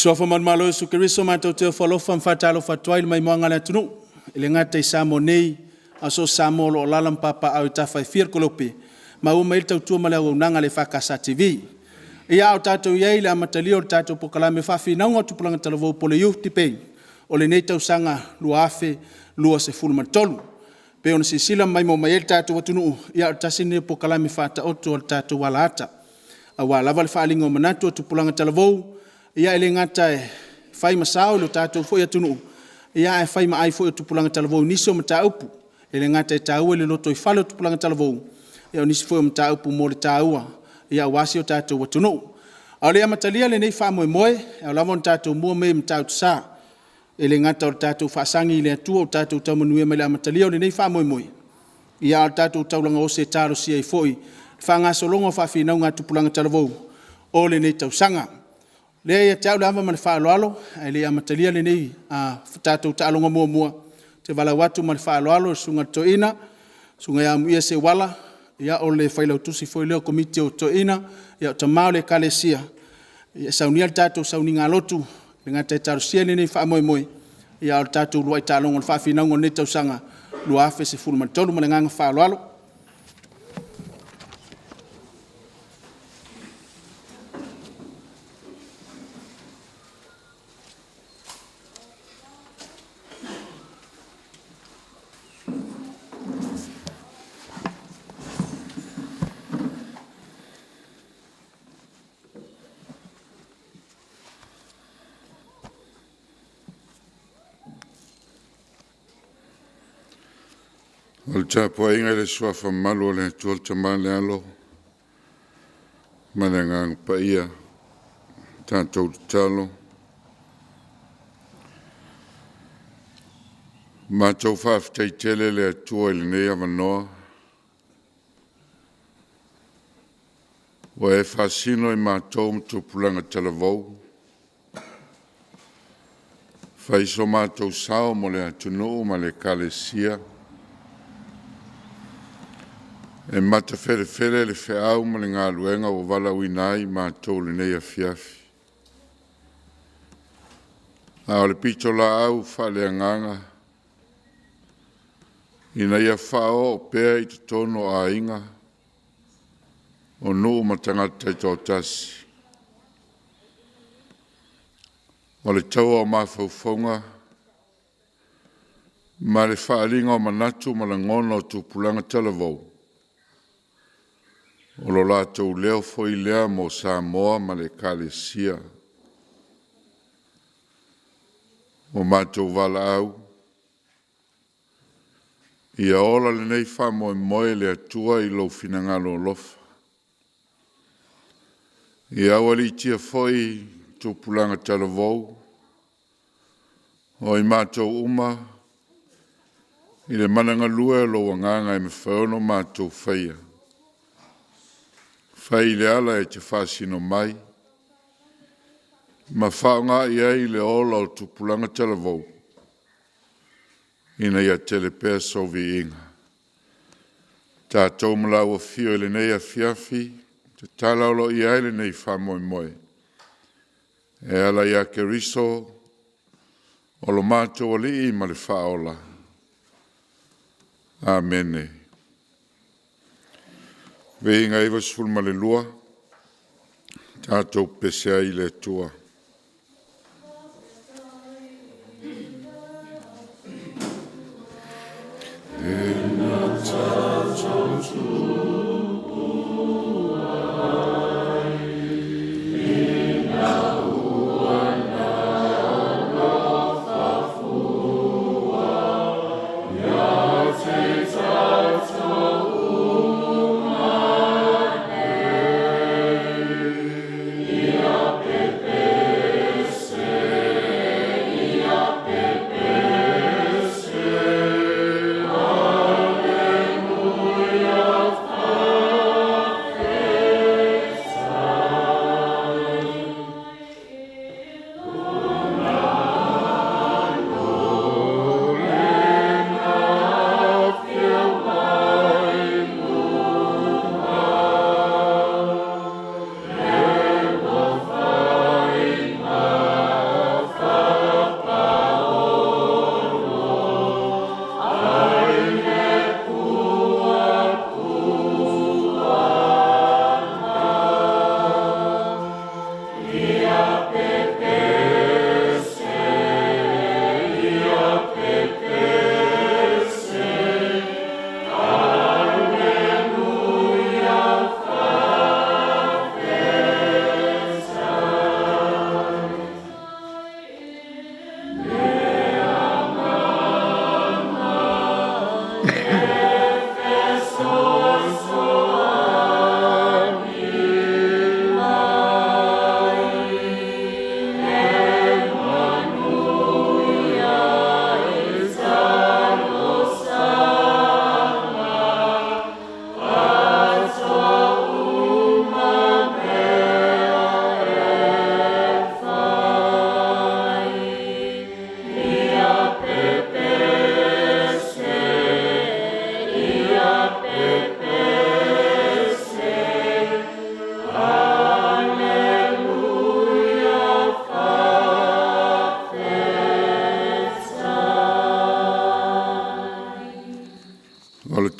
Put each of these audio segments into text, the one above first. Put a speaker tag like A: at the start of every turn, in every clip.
A: Sofa man malo su keriso mato te falo fam fatalo fatwai mai moanga na tunu ile ngata isamo nei aso samo lo lalam papa au tafa fir kolope ma o mai tau tu mala o nanga le FAKS TV ia o tato ia ile amatali o tato pokalame fafi na ngotu pulanga talovo pole youth tipe o le nei tau sanga luafe lua se fulma tolu pe on sisila mai mo mai tato watunu ia o tasine pokalame fata oto tato wala ata awala val faalingo manato tu pulanga talovo ia ele ngata fai masao lo tato fo ya tunu ia fai ma ai fo tu pulanga talavo niso mata upu ele ngata tau ele loto falo tu pulanga talavo ia niso fo mata upu mo le taua ia wasi o tato watunu ale amatalia le nei fa moe ala mon tato mo me mata sa ele ngata o tato fa sangi le tu o tato tamunue me le amatalia le nei fa moe ia tato taulanga o se taro si ai foi fa nga solongo fa fina nga tu pulanga talavo o le nei tau sanga le ya tau lava man fa alo ele amatalia le nei tatou talonga mua te vala watu man fa alo sunga toina sunga ya ia se wala ya ole faila tusi foi le komiti o toina ya tamau le kalesia ya saunia tatou sauninga lotu nga te tarusia le nei fa moi ya tatou luai talonga fa fina ngo nei tau sanga luafe se fulma tolu man nga fa alo
B: Al tapo inga le suafa malu le tuol tamale alo. Manangang paia. Tantou talo. Matou faf teitele le atua ili nea manoa. Wa e fasino i matou mtupulanga talavou. Faiso matou sao mo le atunu ma le kalesia. E mata fere le feau ma le ngā luenga o wala winai mātou le nei afiafi. A o le pito la au whale anganga. Ina ia whao o pēr i te tono a inga. O nuu matangata i tō tasi. O le taua o mawhauwhaunga. Ma le whaalinga o manatu ma le ngono o tūpulanga talavou. O lo lātou leo foi lea mo Samoa ma le kalesia. O mātou wala au. Ia ola le nei wha moe le atua i lo finangalo lofa. Ia awali tia foi tūpulanga talavou. O i mātou uma. I le mananga lua lo wanganga i me whaono mātou whaia. Fai le ala e te whasino mai. Ma whaonga ia i le ola o tupulanga talavou. Ina ia telepea sovi inga. Tātou mlau a fio le nei a fiafi. Te talaulo ia le nei whamoe. E ala ia ke riso. O lo mātou ali i ma le whaola. Amene. Veinga iwa sfulma le lua, tātou pesea i le tua.
C: Pepe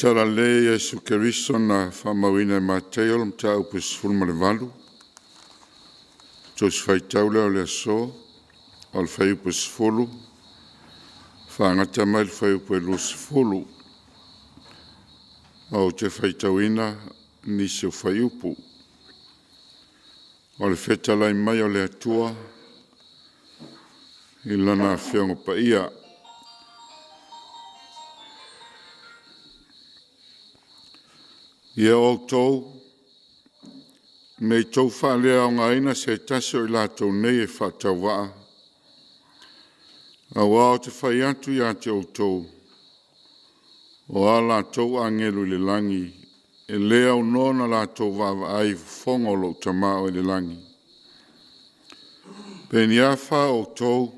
B: tala le Yesu Keriso na whamawina Mateo lam tau pesful malevalu. Tos fai taule o le so, al fai pesfulu. Whangata mai fai pesfulu. O te fai tauina ni se fai upu. O le feta lai mai o le atua. Ilana whiongo pa ia. Ia o tau, nei tau whalea o ngaina se taso I lātou nei e whatawaa. A wā o te whai atu ia te o tau. O a lātou angelu le langi, e lea o nona lātou wawa ai whongo lo tamao le langi. Peni a wha o tau,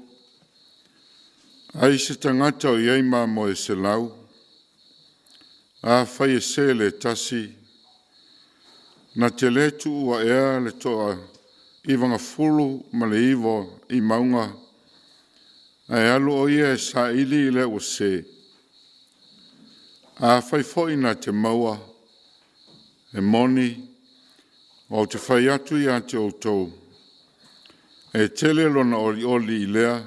B: ai se tangata o iei mā mo e se lau, a whai e se le tasi, na te letu ua ea le toa iwanga fulu ma le iwo I maunga, ai alu o ia e sa ili le o se. A whai foi na te maua, e moni, o te whai atu ia te o tau, e tele lona oli lea,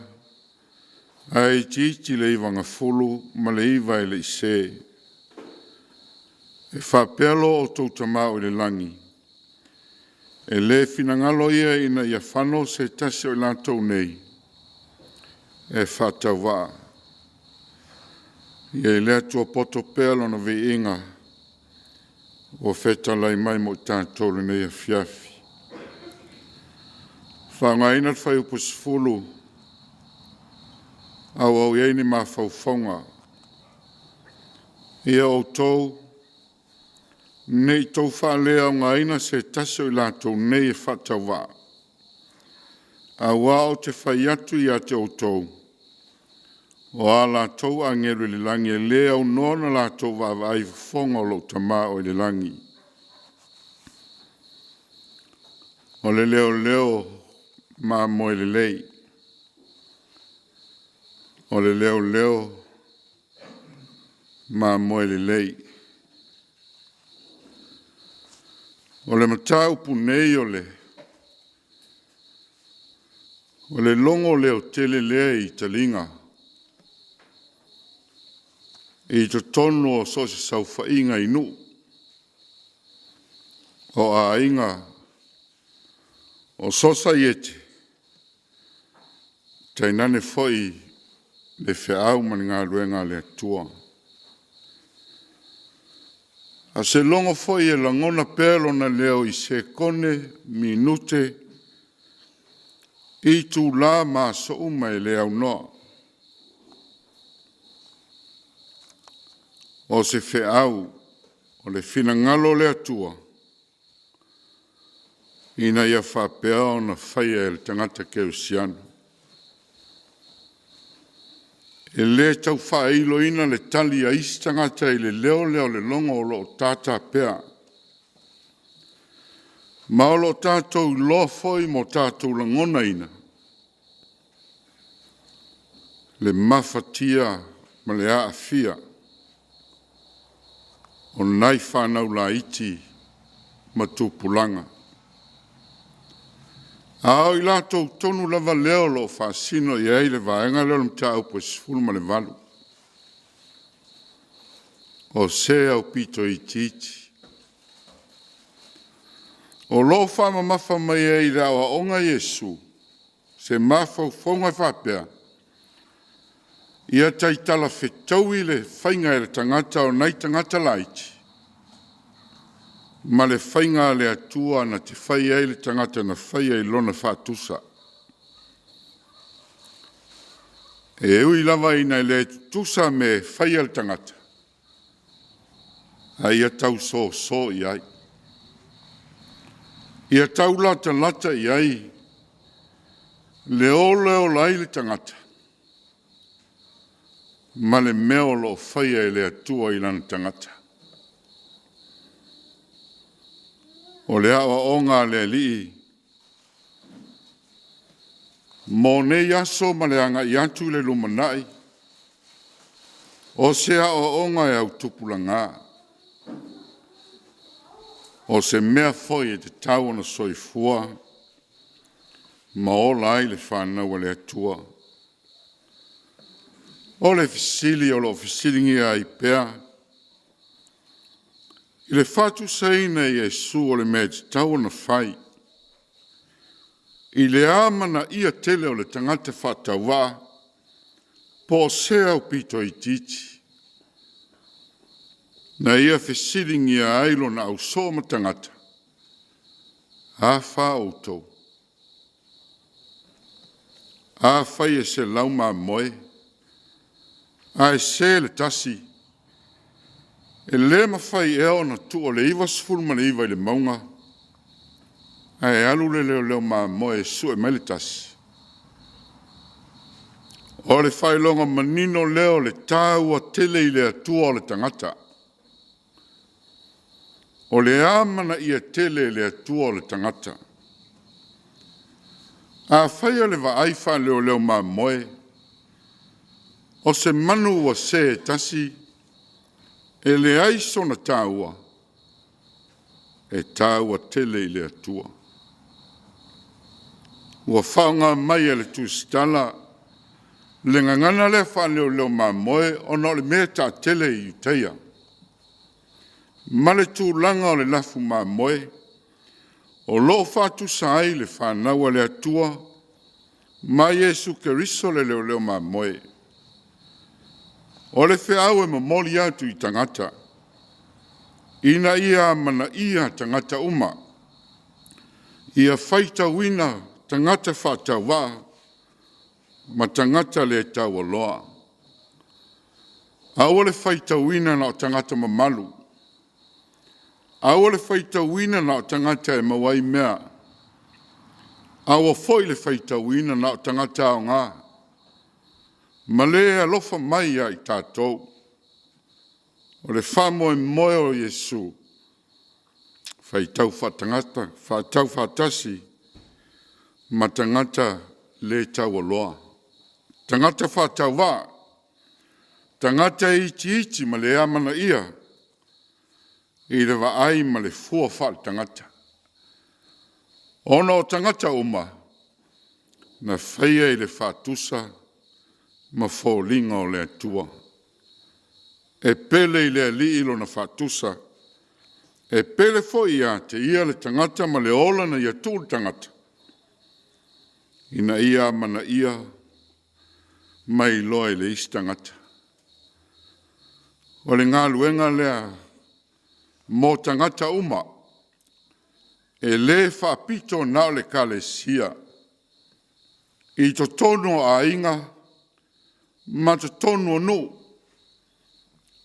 B: ai titi le iwanga fulu ma le iwa e le se. E whapelo o tau tamau le langi. E le finangalo ia ina ia whano se tase o lātou nei. E whatawa. Ia I lea tua poto pelo na vi inga. O feta lai mai mo tātou le nei a fiafi. Whangaina whai upus fulu. Au iei ni ma whauwhaunga. Ia o tau. Nei tau whalea o ngaina se taso I lātou nei e whatawa. A wā o te whai atu ia te o tau. O a lātou angeru le langi e lea o nona lātou wawa ai whonga lo tamā o le langi. O le leo mā moe le lei. O le leo mā moe le lei. O le matau punei o le longo leo tele lea I talinga. I to tono o so se sau whainga inu. O a inga o sosa iete. Tainane foi le whiau mani ngā ruenga le atua. A se longo foi e langona pelo na leo I se kone minute I tu la ma so uma e leo no. O se whiau o le finangalo le atua. Ina ia whapea o na whaia e le tangata ke usiano. E le tau whaeilo ina le tali a istangata I le leo le longo o lo tata pea. Ma o lo tātou lo foi mo tātou langona ina. Le mawhatia ma le aafia. O nai whanau la iti ma tūpulanga. Ao I lātou tonu lava leo lo whaasino I ei le vaenga leo le mta au po sifuru ma le valu. O se au pito I titi. O lo whama mafa mai ei rao a onga Yesu. Se mafa ufonga whapea. Ia taitala whetau I le whainga e le tangata o nei tangata laiti. Ma le whainga le atua na te whai ei le tangata na whai ei lona whātusa. E ui lava ina le tusa me whai ei le tangata. A ia tau so I ai. Ia tau lata I ai. Leo lai le tangata. Ma le meo lo whai ei le atua I lana tangata. O le awa onga le li. Mo ne yaso ma le anga I atu le lumanai. O se awa onga e au tupulanga. o se mea foi e te tau na soifua, ma o lai le whanau le atua. O le fisili o lo fisilingi a i pea, i le fatu saina i Jesu o le mea te tau na whai, i le amana ia tele o le tangata whatawa, po sea o pito i titi. Na ia fisilingi a ailo na au soma tangata, a wha o tau. A whai e se lauma moe, a e se le tasi, e le mawhai eo na tu o le iwa sifuruma le iwa i le maunga, a e alu le leo ma moe su e mele tasi. O le whai longa manino leo le tāua tele i le atua o le tangata. O le amana ia tele le atua o le tangata. A whaia le wa aifa leo ma moe, o se manu wa se tasi, e le aiso na tāua, e tāua tele i le atua. Ua whaunga mai e le tūstala, le ngangana le wha leo ma moe, o no le mea tā tele i UTA. Ma le tūlanga o le lafu ma moe, o lo whatu sa ai le whanaua le atua, ma Jesu Keriso le leo ma moe. O le whiau e mamoli atu i tangata, ina ia mana ia tangata uma, ia whaita wina tangata whatawa, ma tangata le taua loa. Aua le whaita wina na o tangata mamalu, aua le whaita wina na o tangata e mawai mea, aua foi le whaita wina na o tangata o ngā, ma le alofa mai a i tātou, o le whamo e moe o Jesu, whaitau whatangata, whatau whatasi, ma tangata le taua loa. Tangata whatawa, tangata iti ma le amana ia, i le waai ma le fua whal tangata. Ona o tangata uma, na whaia i le whatusa, ma fōlinga o le atua. E pele i le ali ilo na whatusa, e pele fo ia te ia le tangata ma le ola na ia tūl tangata. Ina ia mana ia, mai loa i le istangata. O le ngā luenga lea, mō tangata uma, e le whapito nao le kalesia, i to tono a inga, ma to tono no,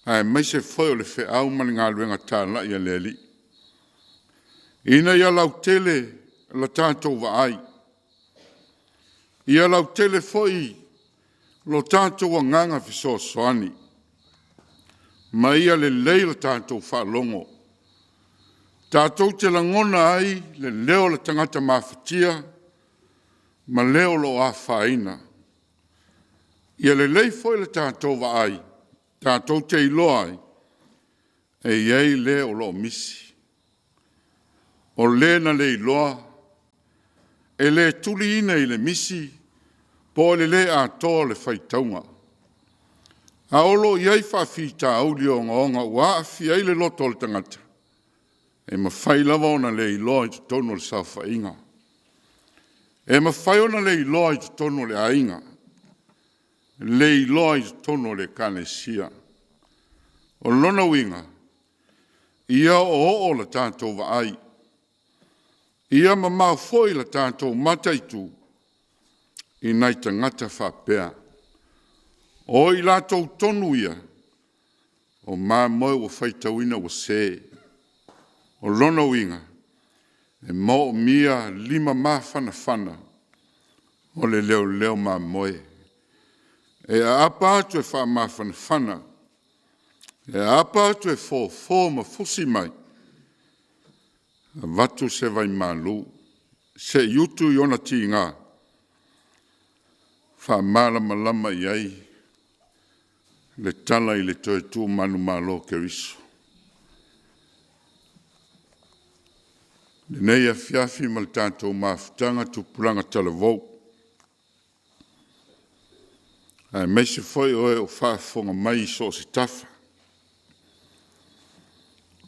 B: ai mai se foi o le wheau mani ngā luenga tāna ia le li. Ina ia lau tele la tātou wa ai, ia lau tele foi lo tātou a nganga fiso soani, ma ia le leila tātou whalongo. Tātou te langona ai le leo le tangata mawhatia, ma leo lo a whaina. Ia le lei foi le tātou wa ai, tātou te iloa ai, e iei leo lo misi. O le na le iloa, e le tuli ina i le misi, po le a toa le whaitaunga. A olo iei whawhita au li o ngaonga ua awhi ai le loto le tangata. E ma whai lava ona le iloa i tono le sa whainga. E ma whai ona le iloa i tono le ainga. Le iloa i tono le kanesia. O lona winga, ia o la tātou wa ai. Ia ma mau foi la tātou mataitu, i nai tangata whapea. O i lātou tonu ia, o mā moe o whaitauina o se. O lona winga, e mo mia 5 mā o le leo mā moe. E a apa atu e wha mā whana, e a apa atu e fō ma fusi mai. A watu se vai mā lu, se yutu i ona ti ngā, wha malama iai, le tala i le toe tū manu malo Keriso. Nei a fiafi ma le tātou mafutanga tupulanga talavou. Ai meise foi oe o whaafonga mai so se tafa.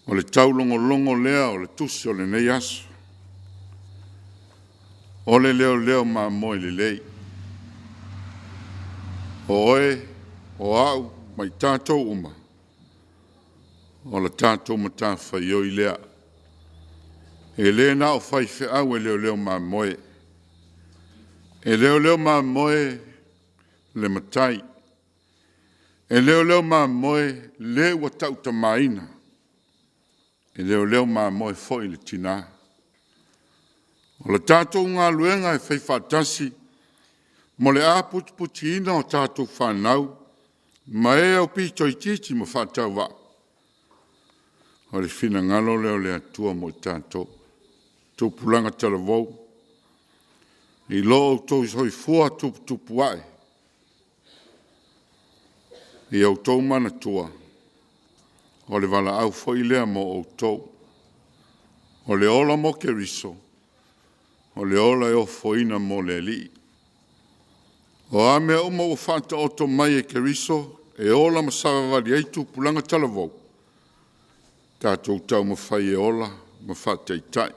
B: O le taulongo lea o le tusi o le nei aso. O le leo ma moe le lei. O oe, o au, mai tātou uma. O le tātou ma tāwhai o i lea. E le na o fai fe au e leo ma moe. E leo ma moe le matai. E leo ma moe le wa tau tamaina. E leo ma moe foi le tina. O le tātou ngā luenga e fai whatasi. Mo le a puti ina o tātou whanau. Ma e au pito i titi mo whatau wa. O le fina ngalo leo le atua mo tātou. Tupulanga talavou. I loo tau hoi fua tupu ai. I au tau mana tua. O le wala au foi lea mo au tau. O le ola mo ke riso. O le ola e o foina mo le li. O ame uma o whanta oto mai e ke riso. E ola masawa wali ei tupulanga talavou. Tātou tau mawhai e ola. Mawhata i tai.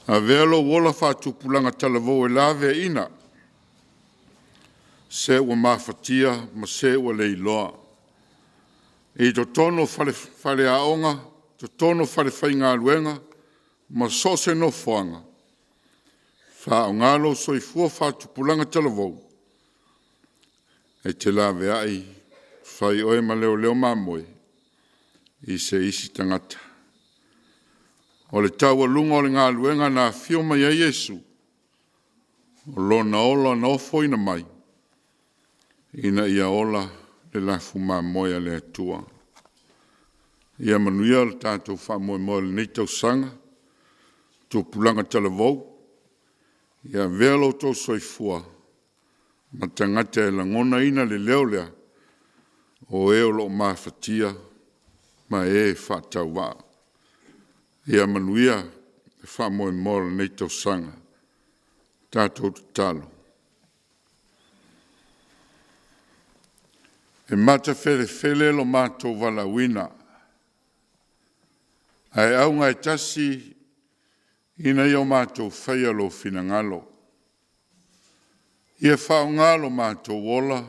B: A velo wola fatu pulanga talavou e lave ina. Se ua mawhatia, ma se ua leiloa. E to tono fale aonga, to tono fale whainga luenga, ma so se no whanga. Wha o ngalo soi fua fatu pulanga talavou. E te lave ai, whai oe ma leo mamoe. I se isi tangata. O le tau alunga o le ngā luenga nā whio mai a Yesu. O lona ola na ofo ina mai. Ina ia ola le lafu mā moia le atua. Ia manuia le tātou wha moe le neitau sanga. Tō pulanga talavou. Ia velo tō soifua. Ma tangata e langona ina le leolea. O e o lo mā whatia. Ma e whatau waa. Ia manuia e wha moe le neitau sanga. Tātou talo. E mata fele lo mātou wala wina. Ai au ngai tasi ina i o mātou whaia lo fina ngalo. Ia whao ngalo mātou wola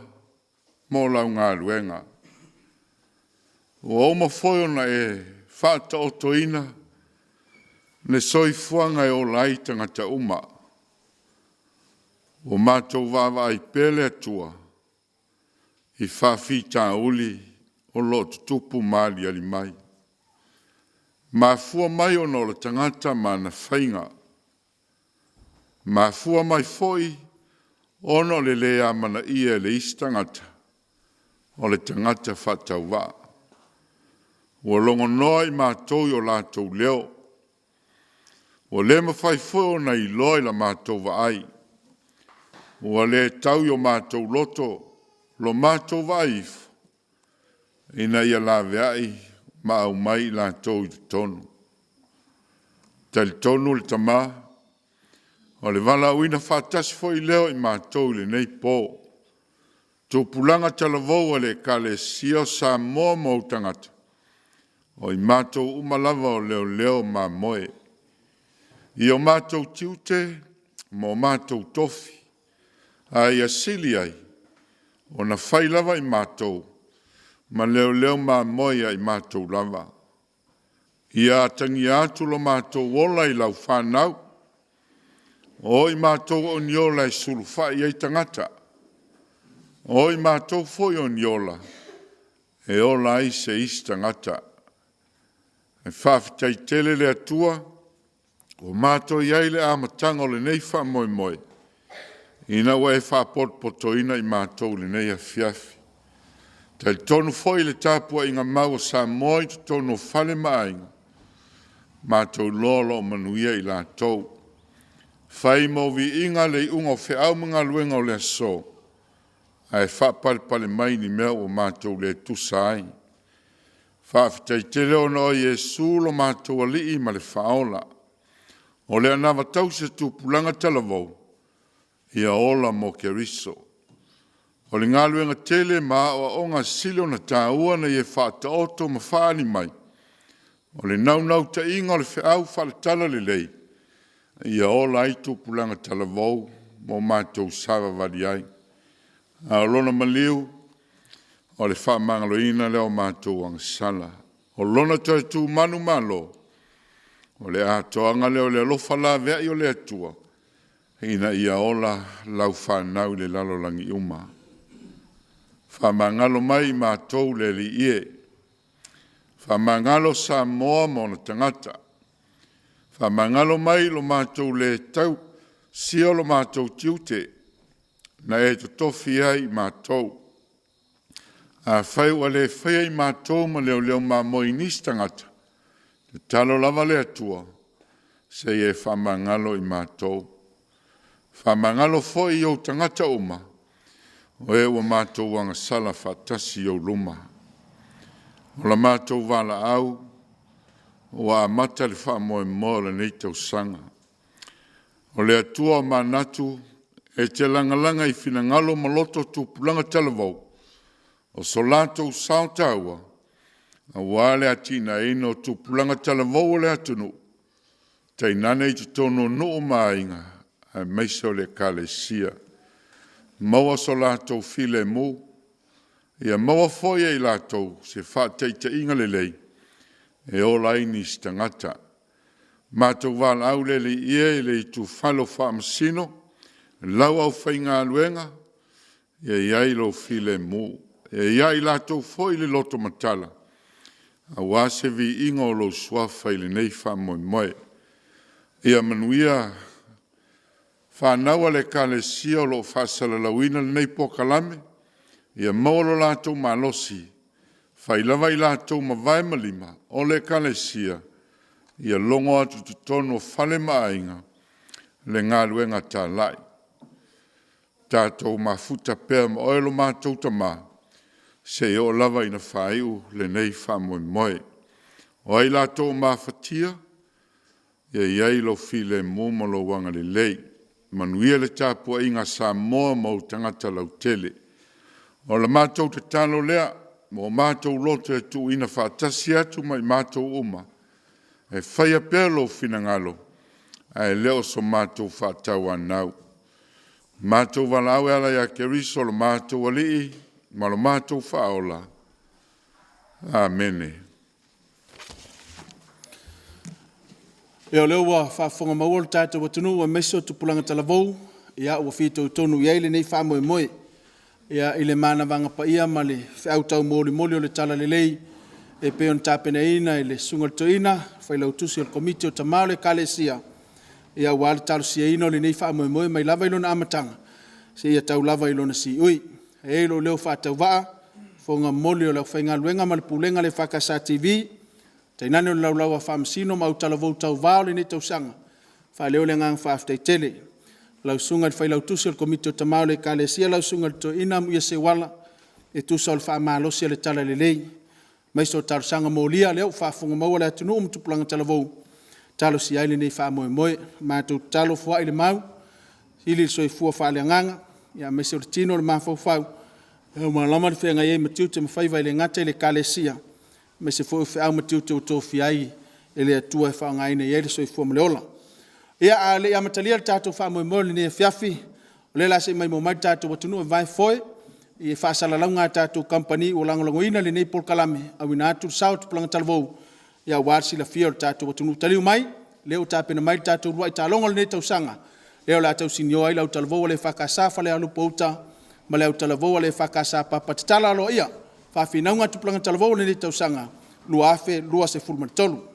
B: mō lau ngā luenga. O au mawhoiona e whaata oto ina ne soi fuanga e o lai tangata uma. O mātou wawa ai pele atua. I whawhi tā uli o lo tupu maali ali mai. Mā fua mai o no le tangata mana whainga. Mā fua mai foi o no le lea mana ia le istangata. O le tangata whatau wā. O longo noi mātou o lātou leo. O le mawhai fo na I loi la mātou wa ai. O le tau o mātou loto, lo mātou wa if. Ina ia lawe ai, ma au mai lātou I tonu. Tali tonu le tamā, o le wala uina whātasi fo I leo I mātou le nei pō. Tō pulanga talavou le kale sio Samoa mō tangata. O I mātou umalawa o leo mā moe. I o mātou tiute, mō mātou tofi, ai asili ai, o na whailawa I mātou, ma leo mā moia I mātou lava. I a tangi atu lo mātou wola I lau whanau, o I mātou o niola I sulufa I tangata, o I mātou foi o niola, e ola I se istangata. E whawhitai tele le atua, o mātou iai le amatanga o le nei wha moe. Ina wa e wha potpotoina I mātou le nei a fiafi. Tai tonu foi le tāpua inga mau Samoa I tonu whale maainga. Mātou lolo o manuia I lātou. Whai mo vi inga le unga o whiau mga luenga o le aso. Ai wha pale mai ni mea o mātou le tusai. Wha fitai te leo no Jesu lo mātou ali I ma le whaola. O le anawa tau se tūpulanga talavou, ia ola mo Keriso. O le ngaluenga tele maa o ngā silo na tāua na ie whātaoto ma whaani mai. O le nau ta inga o le whiau whaletala le lei. Ia ola i tūpulanga talavou mo mātou sawa wadi ai. A lona maliu, o le whamangaloina leo mātou angasala. O lona toi tū manu malo, o le atoanga leo le alofa la vea i o le atua. Ina ia ola lau whanau le lalolangi uma. Whamangalo mai mātou le li ie. Whamangalo Samoa mo na tangata. Whamangalo mai lo mātou le tau, sio lo mātou tiute, na e to tofi ai mātou. A whaiu a le whai mātou ma leo mā moi nis tangata. Te talo lava le atua, se e whamangalo i mātou. Whamangalo foi o tangata uma, o e wa mātou wanga sala whatasi o luma. O la mātou wala au, o a mata le whamoe moa nei tau sanga. O le atua o manatu, e te langalanga i whinangalo maloto tūpulanga talavou, o solato SATAUA, a wale atina ino tūpulanga talavou le atunu, tei nane i te tono noo mainga, a meiso le kalesia. Maua solato file mu, ia maua foia i lato se whatei te inga le lei, e o laini stangata. Mātou wala au le li ie le i tu whalo whamasino, lau au whainga luenga, ia iai lo file mu, ia iai lato foi le loto matala, a wase vi ingo lo swafa i le nei whamoe moe. Ia manuia whanaua le kalesia o lo whasalalawina le nei pokalame, ia maolo lato malosi, whailawa i lato mawai malima o le kalesia, ia longo atu tutono whale maainga, le ngā luenga tā lai. Tātou mafuta pēr ma oelo mātou tamā, se o lava ina whaiu le nei whamoe moe. O ai latou mawhatia, ia iai lo file mōmalo wanga le lei, manuia le tāpua inga Samoa mau tangata lau tele. O la mātou te talo lea, mo mātou loto e tu ina whātasi atu mai mātou uma, e whaia pēlo finangalo, e leo so mātou whātau anau. Mātou walau e ala ia Keriso lo mātou alii, ma lo mātou whaola. Amene.
A: E o leo wa whaafonga maua le tātou watunu wa meso tupulanga talavou, ia ua whitou tonu iai le nei whaamoe moe, ia i le mana wanga pa ia ma le whiautau moli o le tala le lei, e peon tāpena ina i le sungal toina, whailau tusi al komiti o tamau le kalesia, ia ua le talo sia ino le nei whaamoe moe mai lava ilona amatanga, se ia tau lava ilona si ui, e ilo leo whaatau waa, fonga moli o lau whainga luenga ma le pulenga le whakasa TV, tainane o lau lau a whaamsino ma utala vau tau vao le ne tau sanga, whaleo le ngang whaaftei tele, lau sunga le whailau tusi al komiti o tamau le kalesia, lau sunga le to ina mu ia se wala, e tusa o le whaamalosia le tala le lei, maiso talo sanga molia leo whaafonga maua le atunu umtupulanga tala vau, talo si aile nei whaamoe moe, mātou talo fua ile mau, hili soi fua whaale nganga, ia mese o le tino le mafau fau, ia malama le whenga iei matiu te mawhaiva ile ngata ile kalesia, mese fua wheau matiu te utofi ai, ile atua e whao ngaine iei le soi fua maleola. Ia a le amatalia le tātou whaamoe moe le ne fiafi, o le lase mai mo mai tātou watunu e vai foe, i whaasalalau ngā tātou company o langolangoina le nei pol kalame, au ina atu sao tupulanga talavou, ia warsi la fia o tātou watunu taliu mai, leo tāpena mai tātou rua i tālonga le nei tausanga, leo la tau sinio ai lau talavou le whakasa FALEALUPO uta, ma leo talavou le whakasa papatatala alo ia, whawhinaunga tupulanga talavou le nei tausanga, lua afe, lua se fulman tolu.